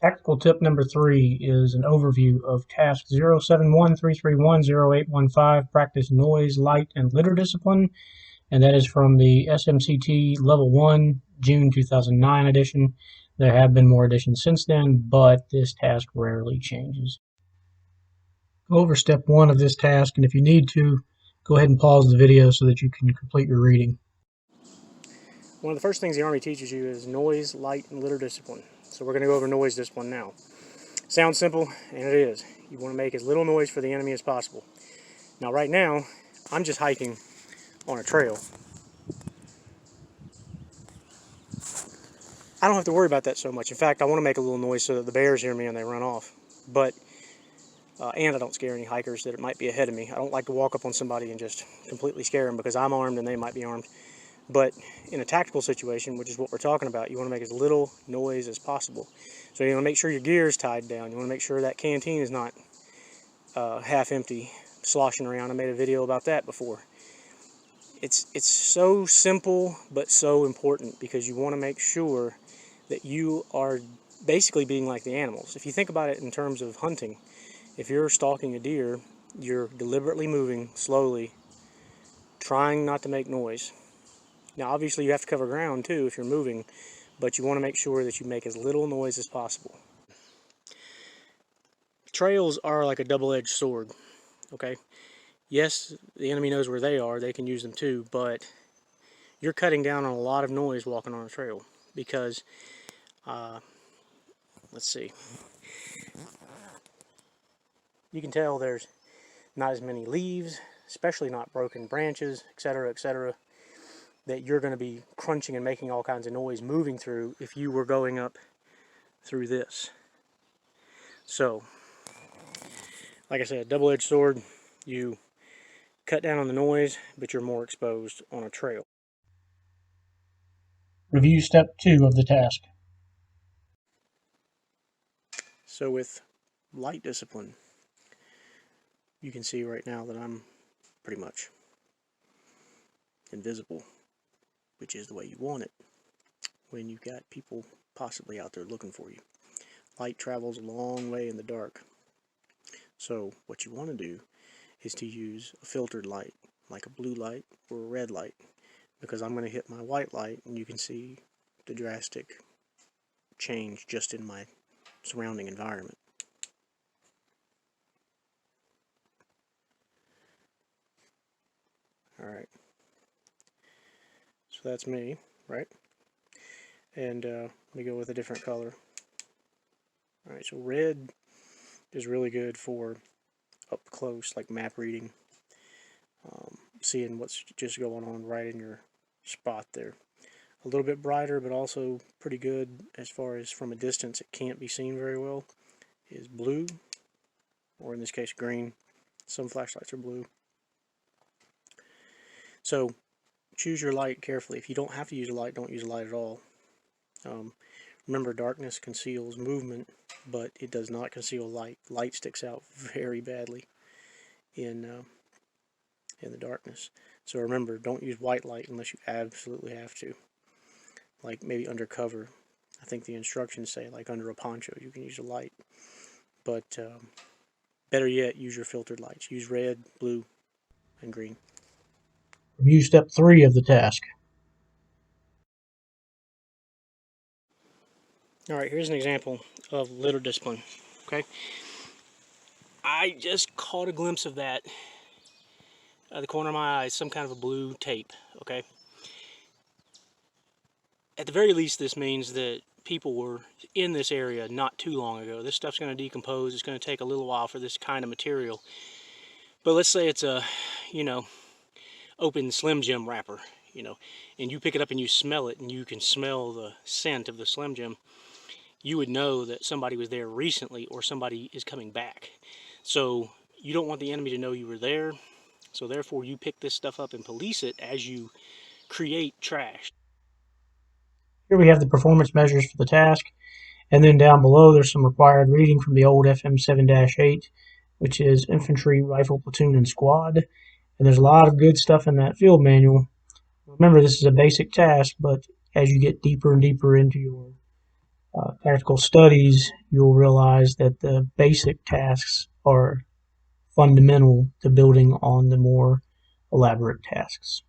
Tactical tip number 3 is an overview of task 071-331-0815, practice noise, light, and litter discipline, and that is from the SMCT Level 1, June 2009 edition. There have been more editions since then, but this task rarely changes. Go over step 1 of this task, and if you need to, go ahead and pause the video so that you can complete your reading. One of the first things the Army teaches you is noise, light, and litter discipline. So we're going to go over noise discipline now. Sounds simple, and it is. You want to make as little noise for the enemy as possible. Now right now, I'm just hiking on a trail. I don't have to worry about that so much. In fact, I want to make a little noise so that the bears hear me and they run off. But and I don't scare any hikers that might be ahead of me. I don't like to walk up on somebody and just completely scare them because I'm armed and they might be armed. But in a tactical situation, which is what we're talking about, you want to make as little noise as possible. So you want to make sure your gear is tied down. You want to make sure that canteen is not half empty, sloshing around. I made a video about that before. It's so simple but so important because you want to make sure that you are basically being like the animals. If you think about it in terms of hunting, if you're stalking a deer, you're deliberately moving slowly, trying not to make noise. Now obviously you have to cover ground too if you're moving, but you want to make sure that you make as little noise as possible. Trails are like a double-edged sword, okay? Yes, the enemy knows where they are, they can use them too, but you're cutting down on a lot of noise walking on a trail because, let's see, you can tell there's not as many leaves, especially not broken branches, etc., that you're going to be crunching and making all kinds of noise moving through if you were going up through this. So, like I said, double-edged sword, you cut down on the noise, but you're more exposed on a trail. Review step 2 of the task. So with light discipline, you can see right now that I'm pretty much invisible, which is the way you want it when you've got people possibly out there looking for you. Light travels a long way in the dark. So what you want to do is to use a filtered light, like a blue light or a red light, because I'm going to hit my white light and you can see the drastic change just in my surrounding environment. Alright, so that's me, right? And let me go with a different color. Alright, so red is really good for up close, like map reading, seeing what's just going on right in your spot there. A little bit brighter, but also pretty good as far as from a distance it can't be seen very well, is blue, or in this case green. Some flashlights are blue. So choose your light carefully. If you don't have to use a light, don't use a light at all. Remember, darkness conceals movement, but it does not conceal light. Light sticks out very badly in the darkness. So remember, don't use white light unless you absolutely have to. Like maybe under cover. I think the instructions say like under a poncho you can use a light. But better yet, use your filtered lights. Use red, blue, and green. Review step 3 of the task. Alright, here's an example of litter discipline. Okay, I just caught a glimpse of that out of the corner of my eye, some kind of a blue tape. Okay, at the very least this means that people were in this area not too long ago. This stuff's going to decompose. It's going to take a little while for this kind of material. But let's say it's a, open Slim Jim wrapper, and you pick it up and you smell it and you can smell the scent of the Slim Jim. You would know that somebody was there recently or somebody is coming back. So you don't want the enemy to know you were there. So therefore you pick this stuff up and police it as you create trash. Here we have the performance measures for the task, and then down below there's some required reading from the old FM7-8, which is Infantry, Rifle, Platoon, and Squad. And there's a lot of good stuff in that field manual. Remember, this is a basic task, but as you get deeper and deeper into your tactical studies, you'll realize that the basic tasks are fundamental to building on the more elaborate tasks.